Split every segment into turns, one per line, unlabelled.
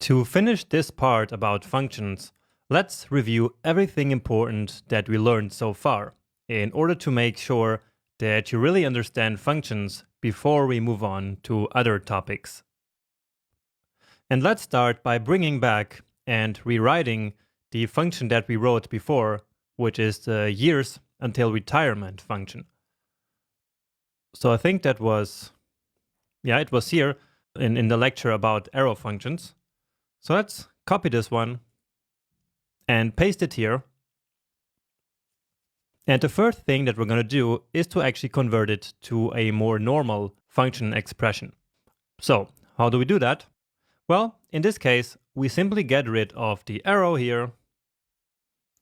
To finish this part about functions, let's review everything important that we learned so far in order to make sure that you really understand functions before we move on to other topics. And let's start by bringing back and rewriting the function that we wrote before, which is the years until retirement function. So I think that was, it was here in the lecture about arrow functions. So let's copy this one and paste it here. And the first thing that we're going to do is to actually convert it to a more normal function expression. So how do we do that? Well, in this case, we simply get rid of the arrow here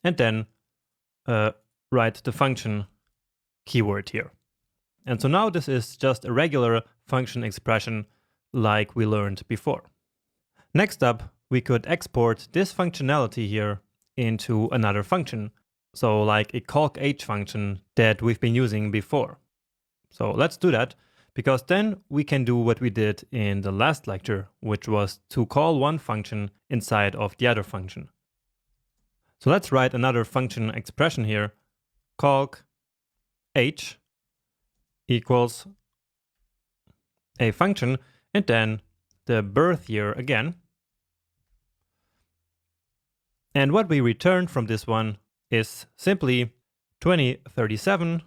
and then write the function keyword here. And so now this is just a regular function expression like we learned before. Next up, we could export this functionality here into another function. So like a calc_h function that we've been using before. So let's do that, because then we can do what we did in the last lecture, which was to call one function inside of the other function. So let's write another function expression here, calc_h equals a function, and then the birth year again. And what we return from this one is simply 2037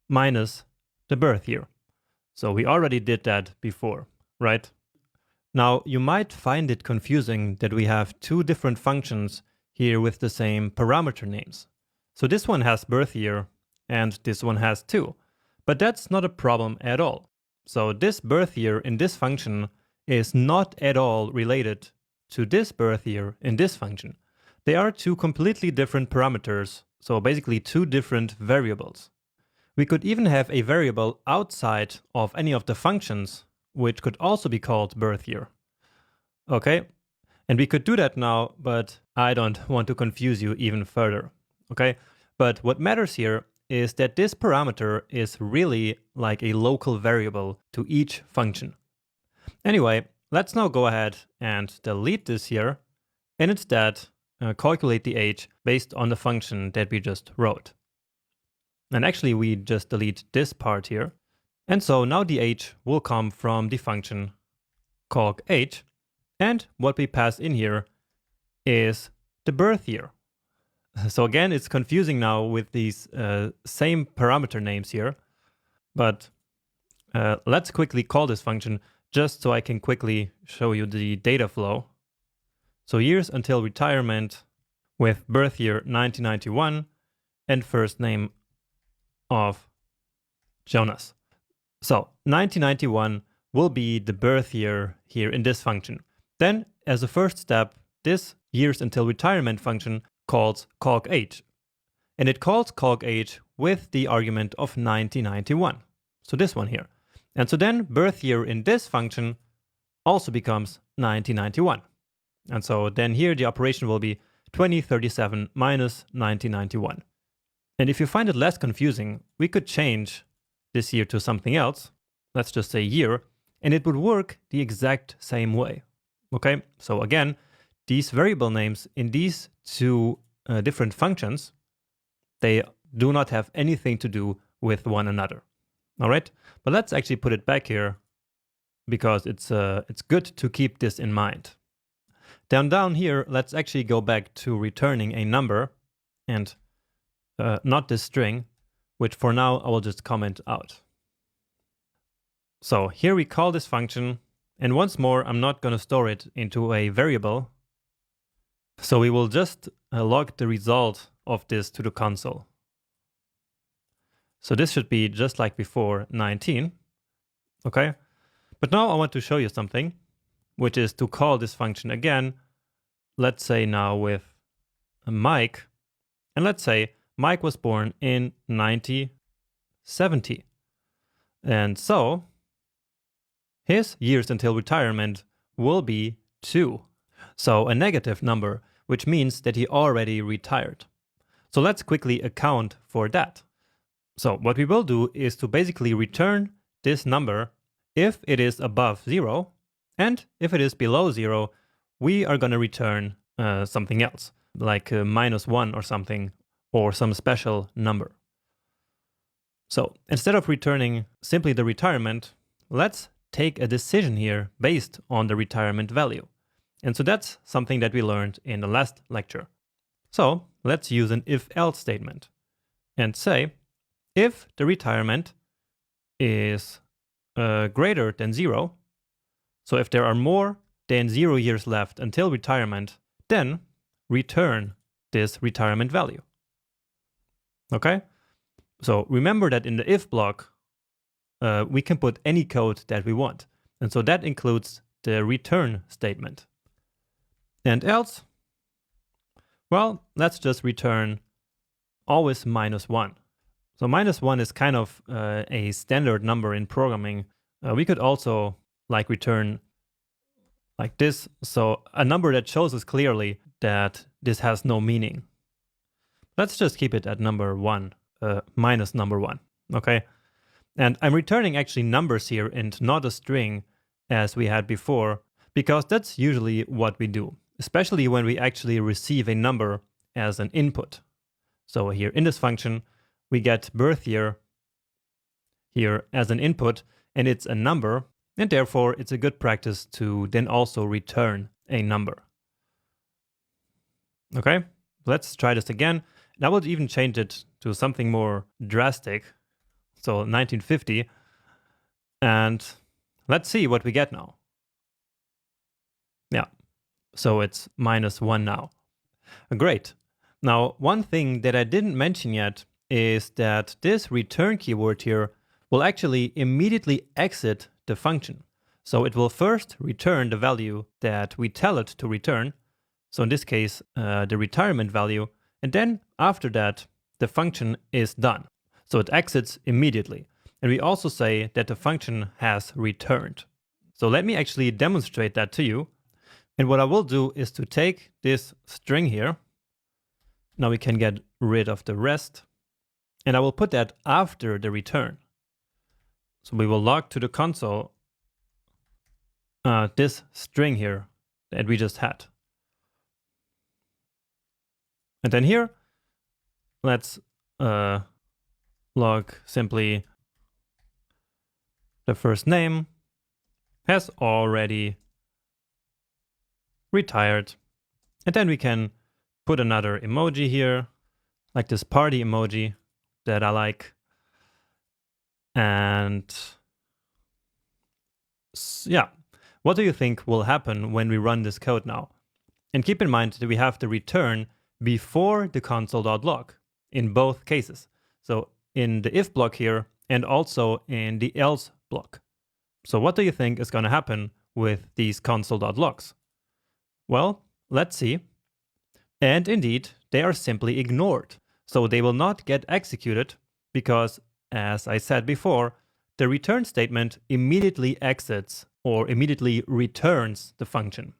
minus the birth year. So we already did that before, right? Now you might find it confusing that we have two different functions here with the same parameter names. So this one has birth year and this one has 2. But that's not a problem at all. So this birth year in this function is not at all related to this birth year in this function. They are two completely different parameters, so basically two different variables. We could even have a variable outside of any of the functions, which could also be called birth year. Okay, and we could do that now, but I don't want to confuse you even further. Okay, but what matters here is that this parameter is really like a local variable to each function. Anyway, let's now go ahead and delete this here and instead calculate the age based on the function that we just wrote. And actually we just delete this part here. And so now the age will come from the function calc_h, and what we pass in here is the birth year. So again, it's confusing now with these same parameter names here, but let's quickly call this function just so I can quickly show you the data flow. So years until retirement with birth year 1991 and first name of Jonas. So 1991 will be the birth year here in this function. Then as a first step, this years until retirement function calls calc_h. And it calls calc_h with the argument of 1991. So this one here. And so then birth year in this function also becomes 1991. And so then here the operation will be 2037 minus 1991. And if you find it less confusing, we could change this year to something else. Let's just say year, and it would work the exact same way. Okay, so again, these variable names in these two different functions, they do not have anything to do with one another. All right, but let's actually put it back here because it's good to keep this in mind. Down here, let's actually go back to returning a number and not this string, which for now I will just comment out. So here we call this function, and once more, I'm not going to store it into a variable. So we will just log the result of this to the console. So this should be just like before, 19. Okay, but now I want to show you something, which is to call this function again. Let's say now with Mike, and let's say Mike was born in 1970. And so his years until retirement will be 2. So a negative number, which means that he already retired. So let's quickly account for that. So what we will do is to basically return this number if it is above 0 And if it is below 0, we are going to return something else, like -1 or something, or some special number. So instead of returning simply the retirement, let's take a decision here based on the retirement value. And so that's something that we learned in the last lecture. So let's use an if-else statement and say, if the retirement is greater than 0, so if there are more than 0 years left until retirement, then return this retirement value. Okay? So remember that in the if block, we can put any code that we want. And so that includes the return statement. And else, well, let's just return always -1. So -1 is kind of a standard number in programming. We could also like return like this. So a number that shows us clearly that this has no meaning. Let's just keep it at number 1, minus number 1, okay? And I'm returning actually numbers here and not a string as we had before, because that's usually what we do, especially when we actually receive a number as an input. So here in this function, we get birth year here as an input, and it's a number, and therefore it's a good practice to then also return a number. Okay, let's try this again. And I would even change it to something more drastic, so 1950, and let's see what we get now. Yeah, so it's -1 now. Great. Now, one thing that I didn't mention yet is that this return keyword here will actually immediately exit the function. So it will first return the value that we tell it to return. So in this case, the retirement value. And then after that, the function is done. So it exits immediately. And we also say that the function has returned. So let me actually demonstrate that to you. And what I will do is to take this string here. Now we can get rid of the rest. And I will put that after the return. So we will log to the console this string here that we just had. And then here, let's log simply the first name has already retired. And then we can put another emoji here, like this party emoji that I like. And yeah, what do you think will happen when we run this code now? And keep in mind that we have the return before the console.log in both cases. So in the if block here and also in the else block. So what do you think is going to happen with these console.logs? Well, let's see. And indeed, they are simply ignored. So they will not get executed because, as I said before, the return statement immediately exits or immediately returns the function.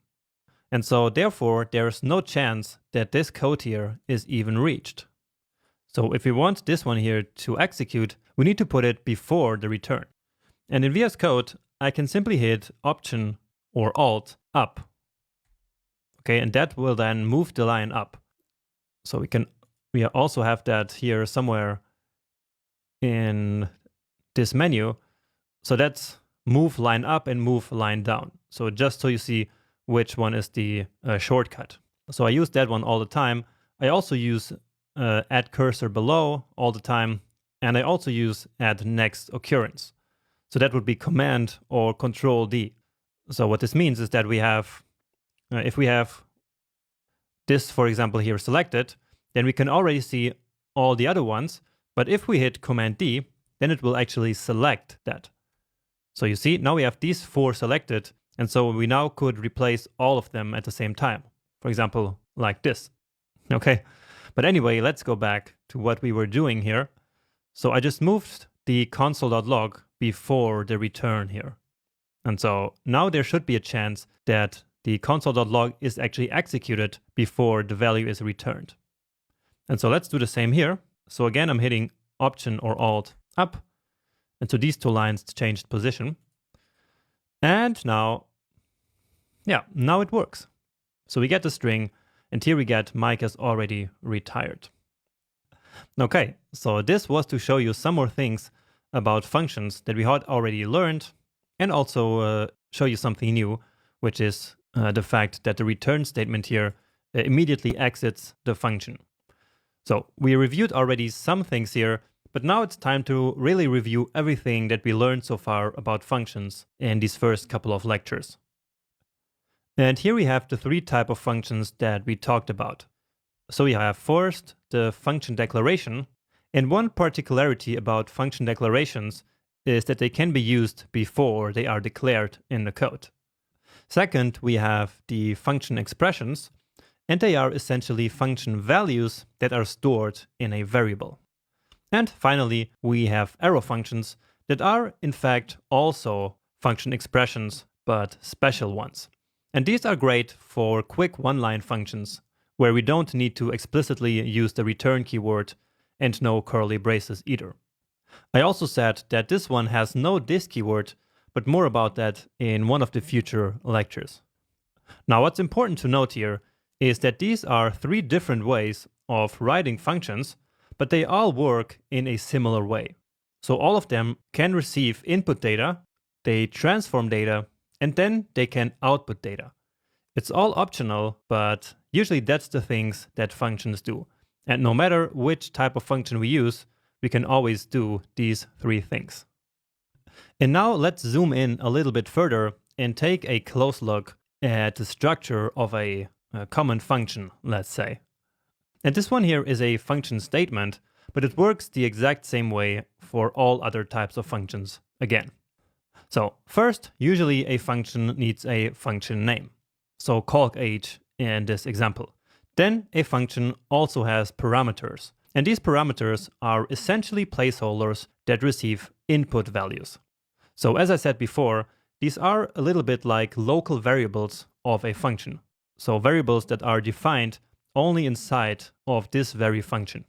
And so therefore, there's no chance that this code here is even reached. So if we want this one here to execute, we need to put it before the return. And in VS Code, I can simply hit Option or Alt up. Okay, and that will then move the line up. So we also have that here somewhere in this menu. So that's move line up and move line down. So just so you see which one is the shortcut. So I use that one all the time. I also use add cursor below all the time. And I also use add next occurrence. So that would be Command or Control D. So what this means is that we have, if we have this, for example, here selected, then we can already see all the other ones. But if we hit Command D, then it will actually select that. So you see, now we have these 4 selected. And so we now could replace all of them at the same time. For example, like this. Okay. But anyway, let's go back to what we were doing here. So I just moved the console.log before the return here. And so now there should be a chance that the console.log is actually executed before the value is returned. And so let's do the same here. So again, I'm hitting Option or Alt up. And so these 2 lines changed position. And now Yeah, now it works. So we get the string, and here we get Mike has already retired. Okay, so this was to show you some more things about functions that we had already learned, and also show you something new, which is the fact that the return statement here immediately exits the function. So we reviewed already some things here, but now it's time to really review everything that we learned so far about functions in these first couple of lectures. And here we have the three types of functions that we talked about. So we have first the function declaration, and one particularity about function declarations is that they can be used before they are declared in the code. Second, we have the function expressions, and they are essentially function values that are stored in a variable. And finally, we have arrow functions that are in fact also function expressions, but special ones. And these are great for quick one-line functions where we don't need to explicitly use the return keyword and no curly braces either. I also said that this one has no this keyword, but more about that in one of the future lectures. Now, what's important to note here is that these are three different ways of writing functions, but they all work in a similar way. So all of them can receive input data, they transform data, and then they can output data. It's all optional, but usually that's the things that functions do. And no matter which type of function we use, we can always do these three things. And now let's zoom in a little bit further and take a close look at the structure of a common function, let's say. And this one here is a function statement, but it works the exact same way for all other types of functions again. So first, usually a function needs a function name. So calc age in this example. Then a function also has parameters. And these parameters are essentially placeholders that receive input values. So as I said before, these are a little bit like local variables of a function. So variables that are defined only inside of this very function.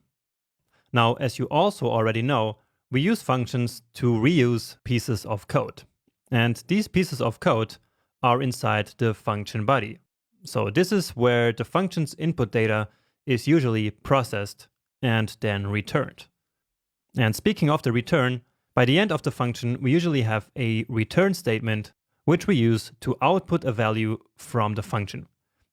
Now, as you also already know, we use functions to reuse pieces of code. And these pieces of code are inside the function body. So this is where the function's input data is usually processed and then returned. And speaking of the return, by the end of the function, we usually have a return statement, which we use to output a value from the function.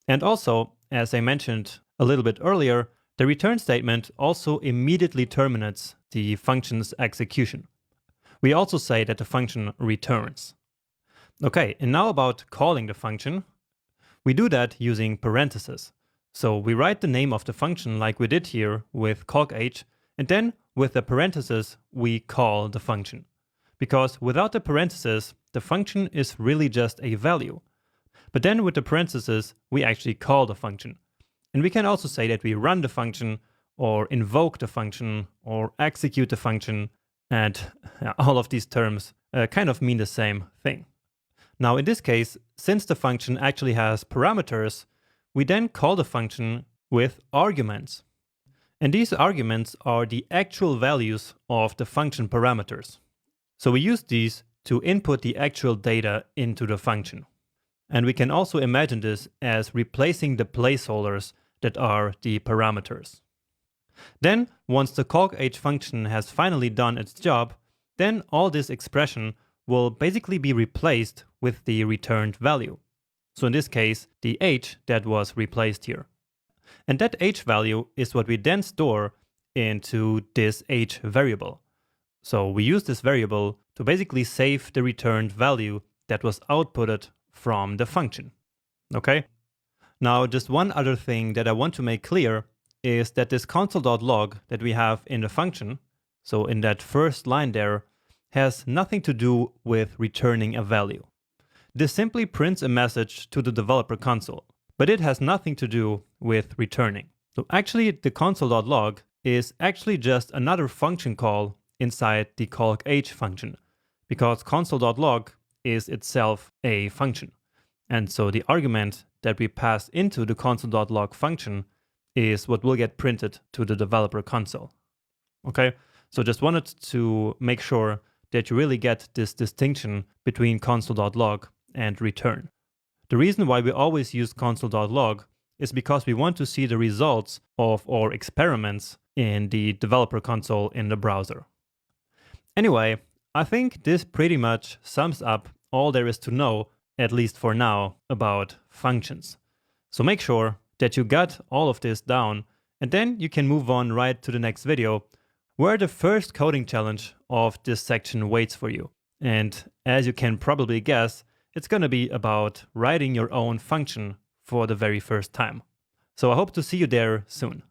And also, as I mentioned a little bit earlier, the return statement also immediately terminates the function's execution. We also say that the function returns. Okay, and now about calling the function. We do that using parentheses. So we write the name of the function like we did here with calc_age, and then with the parentheses, we call the function. Because without the parentheses, the function is really just a value. But then with the parentheses, we actually call the function. And we can also say that we run the function, or invoke the function, or execute the function, and all of these terms kind of mean the same thing. Now in this case, since the function actually has parameters, we then call the function with arguments. And these arguments are the actual values of the function parameters. So we use these to input the actual data into the function. And we can also imagine this as replacing the placeholders that are the parameters. Then, once the calc_age function has finally done its job, then all this expression will basically be replaced with the returned value. So in this case, the age that was replaced here. And that age value is what we then store into this age variable. So we use this variable to basically save the returned value that was outputted from the function. Okay? Now, just one other thing that I want to make clear is that this console.log that we have in the function, so in that first line there, has nothing to do with returning a value. This simply prints a message to the developer console, but it has nothing to do with returning. So actually, the console.log is actually just another function call inside the calc_age function, because console.log is itself a function. And so the argument that we pass into the console.log function is what will get printed to the developer console. Okay, so just wanted to make sure that you really get this distinction between console.log and return. The reason why we always use console.log is because we want to see the results of our experiments in the developer console in the browser. Anyway, I think this pretty much sums up all there is to know, at least for now, about functions. So make sure that you got all of this down, and then you can move on right to the next video, where the first coding challenge of this section waits for you. And as you can probably guess, it's going to be about writing your own function for the very first time. So I hope to see you there soon.